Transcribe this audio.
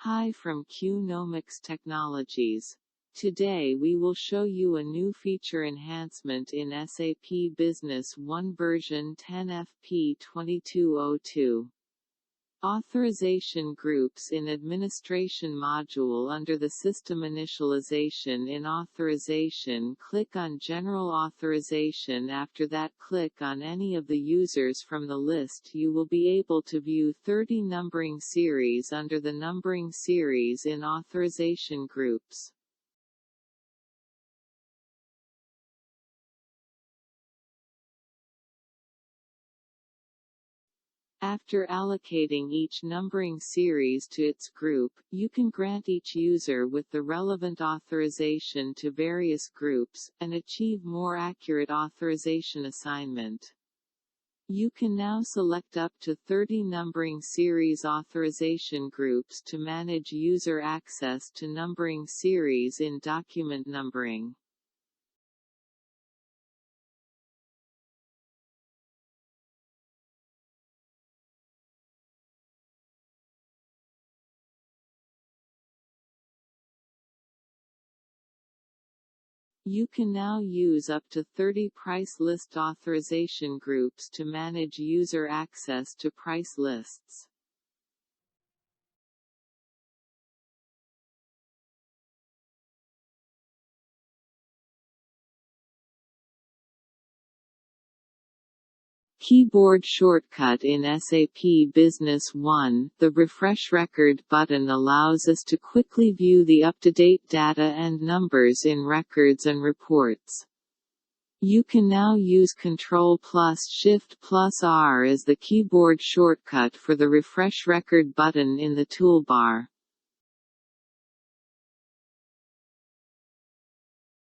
Hi from Q-Nomics Technologies. Today we will show you a new feature enhancement in SAP Business 1 version 10 FP 2202. Authorization groups in Administration module. Under the System Initialization in Authorization, click on General Authorization. After that, click on any of the users from the list. You will be able to view 30 numbering series under the numbering series in Authorization groups. After allocating each numbering series to its group, you can grant each user with the relevant authorization to various groups, and achieve more accurate authorization assignment. You can now select up to 30 numbering series authorization groups to manage user access to numbering series in document numbering. You can now use up to 30 price list authorization groups to manage user access to price lists. Keyboard shortcut in SAP Business 1, the Refresh Record button allows us to quickly view the up-to-date data and numbers in records and reports. You can now use Ctrl+Shift+R as the keyboard shortcut for the Refresh Record button in the toolbar.